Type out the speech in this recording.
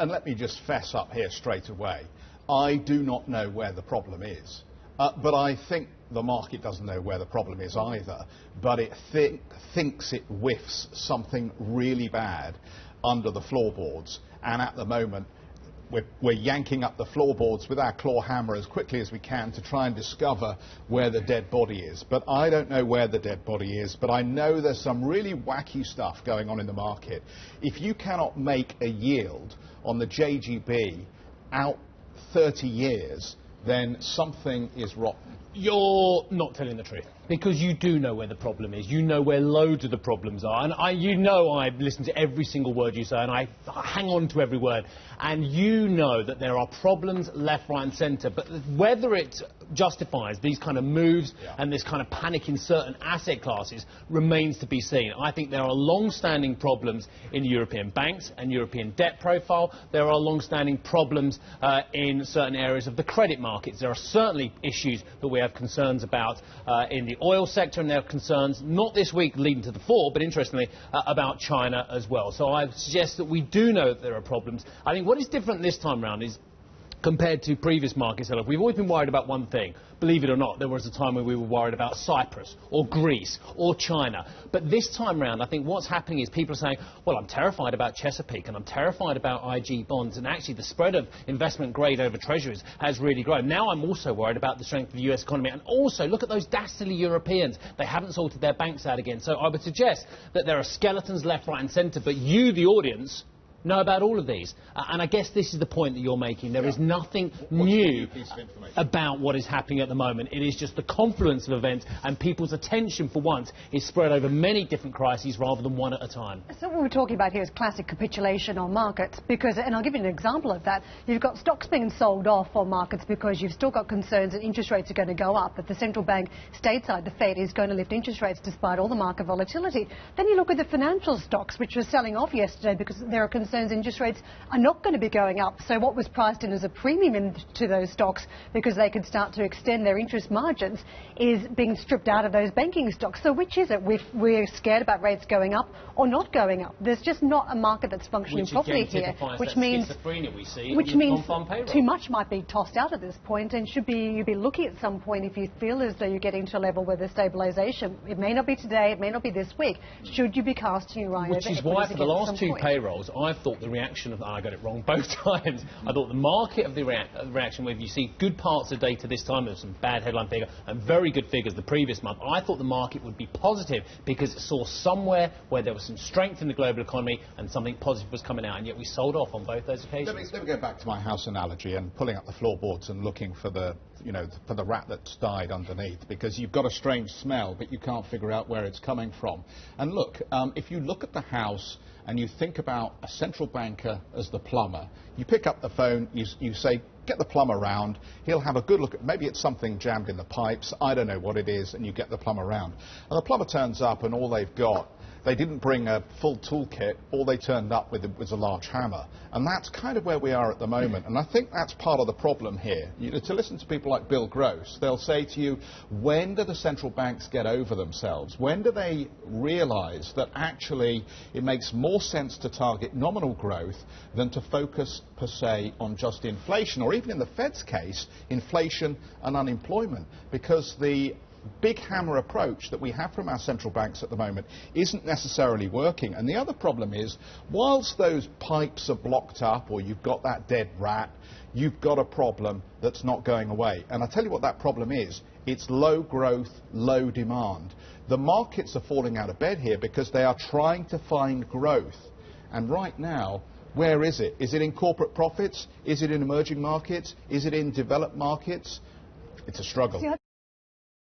And let me just fess up here straight away. I do not know where the problem is. But I think the market doesn't know where the problem is either. But it thinks it whiffs something really bad under the floorboards. And at the moment, we're yanking up the floorboards with our claw hammer as quickly as we can to try and discover where the dead body is. But I don't know where the dead body is, but I know there's some really wacky stuff going on in the market. If you cannot make a yield on the JGB out 30 years, then something is rotten. You're not telling the truth, because you do know where the problem is. You know where loads of the problems are. And you know I listen to every single word you say, and I hang on to every word. And you know that there are problems left, right and centre. But whether it justifies these kind of moves and this kind of panic in certain asset classes remains to be seen. I think there are long-standing problems in European banks and European debt profile. There are long-standing problems in certain areas of the credit markets. There are certainly issues that we have concerns about in the oil sector, and there are concerns, not this week leading to the fall, but interestingly about China as well. So I suggest that we do know that there are problems. I think what is different this time round is, compared to previous market sell-off, we've always been worried about one thing. Believe it or not, there was a time when we were worried about Cyprus or Greece or China. But this time round, I think what's happening is people are saying, well, I'm terrified about Chesapeake and I'm terrified about IG bonds, and actually the spread of investment grade over treasuries has really grown. Now I'm also worried about the strength of the US economy, and also look at those dastardly Europeans. They haven't sorted their banks out again. So I would suggest that there are skeletons left, right and centre, but you, the audience, know about all of these. And I guess this is the point that you're making. There is nothing new about what is happening at the moment. It is just the confluence of events, and people's attention for once is spread over many different crises rather than one at a time. So what we're talking about here is classic capitulation on markets, because, and I'll give you an example of that, you've got stocks being sold off on markets because you've still got concerns that interest rates are going to go up, that the central bank stateside, the Fed, is going to lift interest rates despite all the market volatility. Then you look at the financial stocks, which were selling off yesterday because there are concerns interest rates are not going to be going up. So what was priced in as a premium into those stocks, because they could start to extend their interest margins, is being stripped out of those banking stocks. So which is it? We're scared about rates going up or not going up. There's just not a market that's functioning properly here, which means too much might be tossed out at this point, and you'd be looking at some point, if you feel as though you're getting to a level where there's stabilisation. It may not be today, it may not be this week. Should you be casting your eye over? Which is why for the last two payrolls, I thought the reaction of, I got it wrong both times, I thought the market of the reaction, where you see good parts of data this time, there's some bad headline figure and very good figures the previous month, I thought the market would be positive because it saw somewhere where there was some strength in the global economy and something positive was coming out, and yet we sold off on both those occasions. Let me go back to my house analogy and pulling up the floorboards and looking for the for the rat that's died underneath, because you've got a strange smell but you can't figure out where it's coming from. And look, if you look at the house and you think about a central banker as the plumber, you pick up the phone, you say, get the plumber round, he'll have a good look at, maybe it's something jammed in the pipes, I don't know what it is, and you get the plumber round. And the plumber turns up and all they've got, they didn't bring a full toolkit, all they turned up with was a large hammer. And that's kind of where we are at the moment. And I think that's part of the problem here. To listen to people like Bill Gross, they'll say to you, when do the central banks get over themselves? When do they realise that actually it makes more sense to target nominal growth than to focus per se on just inflation, or even in the Fed's case, inflation and unemployment? Because the big hammer approach that we have from our central banks at the moment isn't necessarily working. And the other problem is, whilst those pipes are blocked up or you've got that dead rat, you've got a problem that's not going away. And I'll tell you what that problem is. It's low growth, low demand. The markets are falling out of bed here because they are trying to find growth. And right now, where is it? Is it in corporate profits? Is it in emerging markets? Is it in developed markets? It's a struggle.